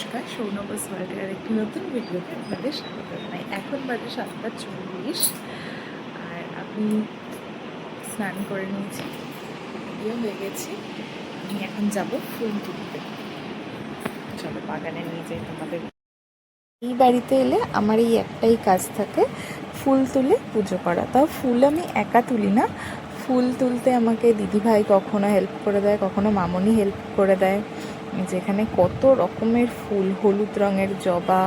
নমস্কার, সৌনবস ওয়ার্ল্ডের একটি নতুন ভিডিওতে আপনাদের স্বাগত জানাই। এখন বাজে 7:40 আর আমি স্নান করে নিয়েছি, রেডিও হয়ে গেছি। আমি এখন যাব ফুল তুলতে। চলো বাগানে নিয়ে যাই তোমাদের। এই বাড়িতে এলে আমার এই একটাই কাজ থাকে, ফুল তুলে পুজো করা। তাও ফুল আমি একা তুলি না, ফুল তুলতে আমাকে দিদিভাই কখনো হেল্প করে দেয়, কখনো মামনি হেল্প করে দেয়। যেখানে কত রকমের ফুল, হলুদ রঙের জবা,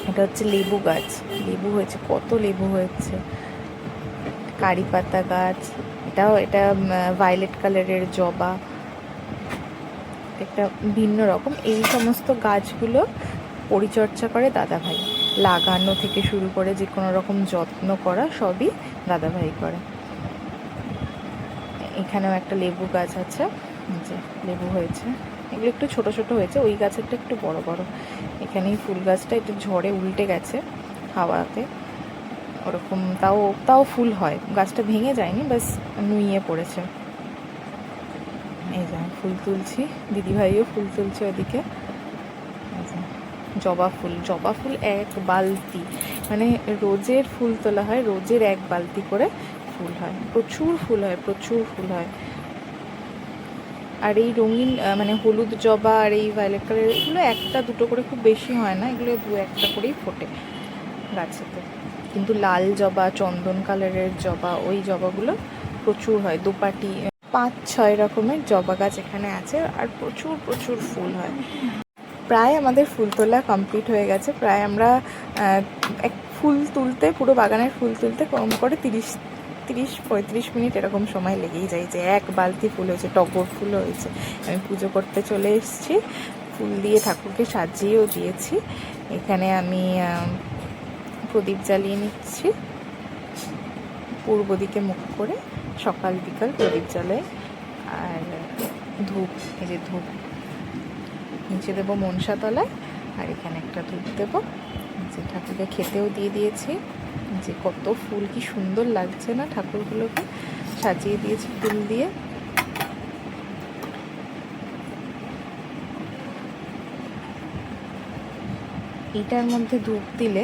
এটা হচ্ছে লেবু গাছ, লেবু হয়েছে, কত লেবু হয়েছে। কারি পাতা গাছ, এটা ভায়োলেট কালারের জবা, একটা ভিন্ন রকম। এই সমস্ত গাছগুলো পরিচর্যা করে দাদাভাই, লাগানো থেকে শুরু করে যে কোনো রকম যত্ন করা সবই দাদাভাই করে। এখানেও একটা লেবু গাছ আছে, যে লেবু হয়েছে, এগুলো একটু ছোট ছোট হয়েছে, ওই গাছেরটা একটু বড় বড়। এখানে এই ফুল গাছটা একটু ঝড়ে উল্টে গেছে হাওয়াতে, ওরকম তাও তাও ফুল হয়, গাছটা ভেঙে যায়নি, ব্যাস নুইয়ে পড়েছে। এই যে ফুল তুলছি, দিদিভাইও ফুল তুলছে ওদিকে। জবা ফুল এক বালতি, মানে রোজের ফুল তোলা হয়, রোজের এক বালতি করে ফুল হয়, প্রচুর ফুল হয়, প্রচুর ফুল হয়। আর এই রঙিন মানে হলুদ জবা আর এই ভায়োলেট কালার, এগুলো একটা দুটো করে, খুব বেশি হয় না, এগুলো দু একটা করেই ফোটে গাছেতে। কিন্তু লাল জবা, চন্দন কালারের জবা, ওই জবাগুলো প্রচুর হয়। দুপাটি 5-6 রকমের জবা গাছ এখানে আছে, আর প্রচুর প্রচুর ফুল হয়। প্রায় আমাদের ফুল তোলা কমপ্লিট হয়ে গেছে। প্রায় আমরা এক ফুল তুলতে, পুরো বাগানের ফুল তুলতে কম করে 30-35 মিনিট এরকম সময় লেগেই যায়। যে এক বালতি ফুল হয়েছে, টগর ফুল হয়েছে। আমি পুজো করতে চলে এসেছি, ফুল দিয়ে ঠাকুরকে সাজিয়েও দিয়েছি। এখানে আমি প্রদীপ জ্বালিয়ে নিচ্ছি, পূর্ব দিকে মুখ করে সকাল বিকাল প্রদীপ জ্বালাই। আর ধূপ, এই যে ধূপ নিচে দেবো মনসা তলায়, আর এখানে একটা ধূপ দেবো। যে ঠাকুরকে খেতেও দিয়ে দিয়েছি। যে কত ফুল, কি সুন্দর লাগছে না ঠাকুরগুলোকে সাজিয়ে দিয়েছি ফুল দিয়ে। এইটার মধ্যে ধূপ দিলে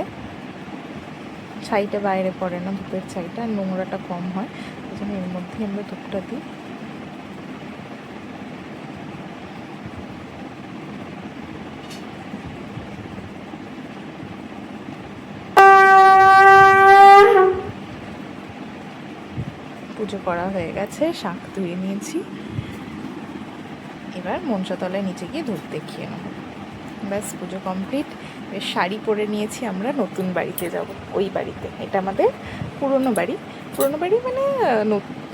ছাইটা বাইরে পড়ে না, ধূপের ছাইটা, নোংরাটা কম হয়, এই জন্য এর মধ্যে আমরা ধূপটা দিই। পুজো করা হয়ে গেছে, শাঁখ ধুয়ে নিয়েছি, এবার মনসাতলায় নিচে গিয়ে ধূপ দেখিয়ে নেব। ব্যাস পুজো কমপ্লিট। শাড়ি পরে নিয়েছি, আমরা নতুন বাড়িতে যাব। ওই বাড়িতে, এটা আমাদের পুরনো বাড়ি মানে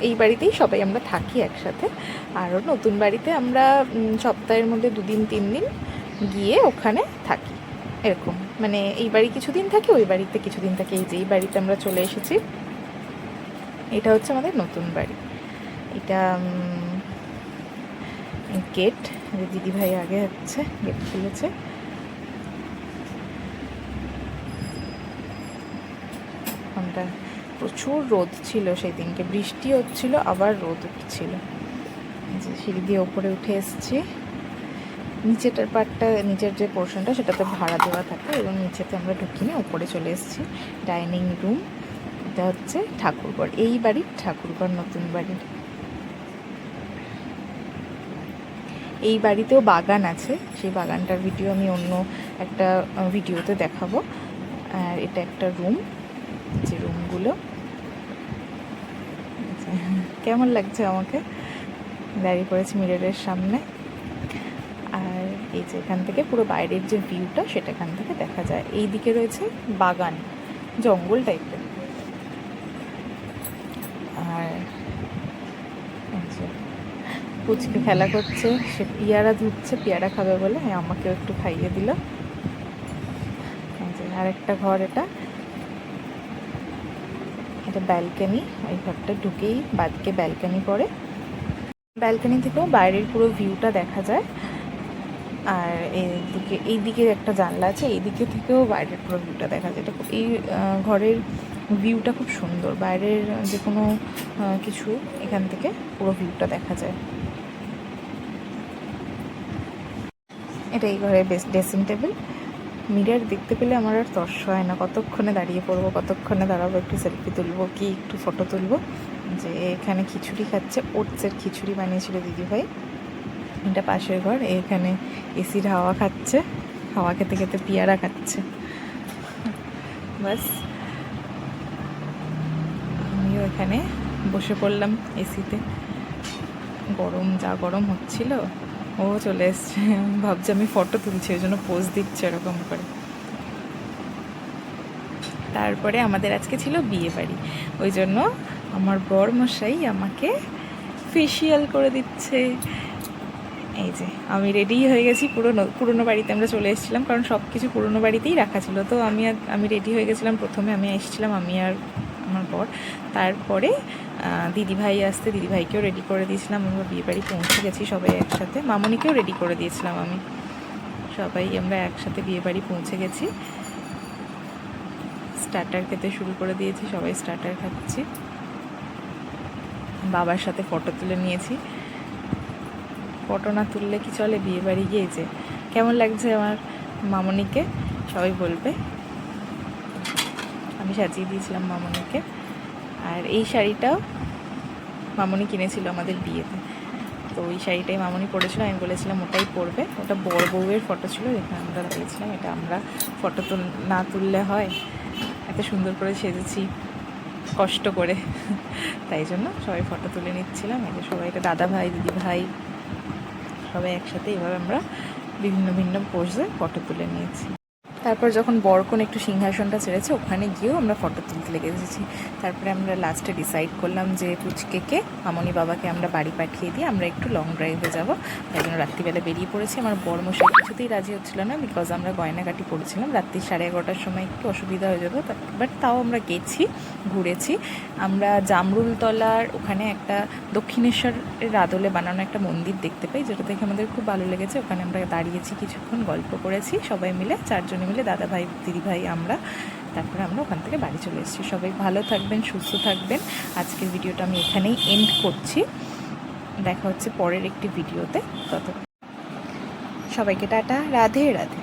এই বাড়িতেই সবাই আমরা থাকি একসাথে। আর নতুন বাড়িতে আমরা সপ্তাহের মধ্যে 2-3 দিন গিয়ে ওখানে থাকি, এরকম। মানে এই বাড়ি কিছুদিন থাকি, ওই বাড়িতে কিছুদিন থাকি। এই যে এই বাড়িতে আমরা চলে এসেছি, এটা হচ্ছে আমাদের নতুন বাড়ি। এটা গেট, দিদিভাই আগে হচ্ছে গেট খুলেছে। আমরা প্রচুর রোদ ছিল সেদিনকে, বৃষ্টি হচ্ছিল, আবার রোদ উঠছিল। যে সিঁড়ি দিয়ে ওপরে উঠে এসেছি, নিচেটার পার্টটা, নিচের যে পোর্শনটা সেটাতে ভাড়া দেওয়া থাকে, এবং নিচেতে আমরা ঢুকিনি, ওপরে চলে এসেছি। ডাইনিং রুম, এটা হচ্ছে ঠাকুরঘর, এই বাড়ির ঠাকুরঘর, নতুন বাড়ির। এই বাড়িতেও বাগান আছে, সেই বাগানটার ভিডিও আমি অন্য একটা ভিডিওতে দেখাবো। আর এটা একটা রুম, যে রুমগুলো কেমন লাগছে আমাকে, দাঁড়িয়ে পড়েছি মিররের সামনে। আর এই যে এখান থেকে পুরো বাইরের যে ভিউটা, সেটা এখান থেকে দেখা যায়। এই দিকে রয়েছে বাগান, জঙ্গল টাইপের। আর পুচকে খেলা করছে, সে পেয়ারা ধুচ্ছে, পেয়ারা খাবে বলে আমাকেও একটু খাইয়ে দিল। আর একটা ঘর, এটা ব্যালকনি। ওই ঘরটা ঢুকেই বাদিকে ব্যালকনি পড়ে, ব্যালকনি থেকেও বাইরের পুরো ভিউটা দেখা যায়। আর এই দিকে একটা জানলা আছে, এই দিকে থেকেও বাইরের পুরো ভিউটা দেখা যায়। এটা এই ঘরের ভিউটা খুব সুন্দর, বাইরের যে কোনো কিছু এখান থেকে পুরো ভিউটা দেখা যায়। এটা এই ঘরে ড্রেসিং টেবিল। মিরর দেখতে পেলে আমার আর তর্স হয় না, কতক্ষণে দাঁড়িয়ে পড়বো, কতক্ষণে দাঁড়াবো, একটু সেলফি তুলবো কি একটু ফটো তুলবো। যে এখানে খিচুড়ি খাচ্ছে, ওটসের খিচুড়ি বানিয়েছিল দিদিভাই। এটা পাশের ঘর, এখানে এসির হাওয়া খাচ্ছে, হাওয়া খেতে খেতে পেয়ারা খাচ্ছে। বাস আমিও এখানে বসে পড়লাম এসিতে, গরম যা গরম হচ্ছিল। ও চলে এসছে, ভাবছি আমি ফটো তুলছি, ওই জন্য পোজ দিচ্ছে এরকম করে। তারপরে আমাদের আজকে ছিল বিয়ে বাড়ি, ওই জন্য আমার বরমশাই আমাকে ফেসিয়াল করে দিচ্ছে। এই যে আমি রেডি হয়ে গেছি, পুরনো বাড়িতে আমরা চলে এসেছিলাম, কারণ সব কিছু পুরনো বাড়িতেই রাখা ছিল। তো আমি রেডি হয়ে গেছিলাম, প্রথমে আমি এসেছিলাম, আমি আর আমার বর। তারপরে দিদিভাই আসতে, দিদিভাইকেও রেডি করে দিয়েছিলাম। আমরা বিয়ে বাড়ি পৌঁছে গেছি সবাই একসাথে, মামনিকেও রেডি করে দিয়েছিলাম আমি। সবাই আমরা একসাথে বিয়ে বাড়ি পৌঁছে গেছি। স্টার্টার খেতে শুরু করে দিয়েছি, সবাই স্টার্টার খাচ্ছি। বাবার সাথে ফটো তুলে নিয়েছি। ফটো না তুললে কি চলে বিয়ে বাড়ি গিয়ে? যে কেমন লাগছে আমার মামনিকে সবাই বলবে। আমি সাজিয়ে দিয়েছিলাম মামনিকে। আর এই শাড়িটাও মামনি কিনেছিল আমাদের বিয়েতে, তো ওই শাড়িটাই মামনি পরেছিল, আমি বলেছিলাম ওটাই পরবে। ওটা বড় বউয়ের ফটো ছিল, যেখানে আমরা দাঁড়িয়েছিলাম। এটা আমরা ফটো না তুললে হয়, এত সুন্দর করে সেজেছি কষ্ট করে, তাই জন্য সবাই ফটো তুলে নিচ্ছিলাম। এই যে সবাই, এটা দাদা ভাই, দিদি ভাই, সবাই একসাথে এভাবে আমরা ভিন্ন ভিন্ন পোজে ফটো তুলে নিয়েছি। তারপর যখন বরকন একটু সিংহাসনটা ছেড়েছে, ওখানে গিয়েও আমরা ফটো তুলতে লেগে এসেছি। তারপরে আমরা লাস্টে ডিসাইড করলাম যে পুচকেকে, মামনি বাবাকে আমরা বাড়ি পাঠিয়ে দিয়ে আমরা একটু লং ড্রাইভে যাব। তাই জন্য রাত্রিবেলা বেরিয়ে পড়েছি। আমার বরমশাই কিছুতেই রাজি হচ্ছিল না, বিকজ আমরা গয়নাগাটি পড়েছিলাম। রাত্রি 11:30টার সময় একটু অসুবিধা হয়ে যাবে, বাট তাও আমরা গেছি, ঘুরেছি। আমরা জামরুলতলার ওখানে একটা দক্ষিণেশ্বরের আদলে বানানো একটা মন্দির দেখতে পাই, যেটা দেখে আমাদের খুব ভালো লেগেছে। ওখানে আমরা দাঁড়িয়েছি, কিছুক্ষণ গল্প করেছি সবাই মিলে, 4 জনে মিলে, দাদা ভাই, দিদি ভাই, আমরা। তারপরে আমরা ওখান থেকে বাড়ি চলে এসেছি। সবাই ভালো থাকবেন, সুস্থ থাকবেন। আজকের ভিডিওটা আমি এখানেই এন্ড করছি। দেখা হচ্ছে পরের একটি ভিডিওতে। তত সবাইকে টাটা, রাধে রাধে।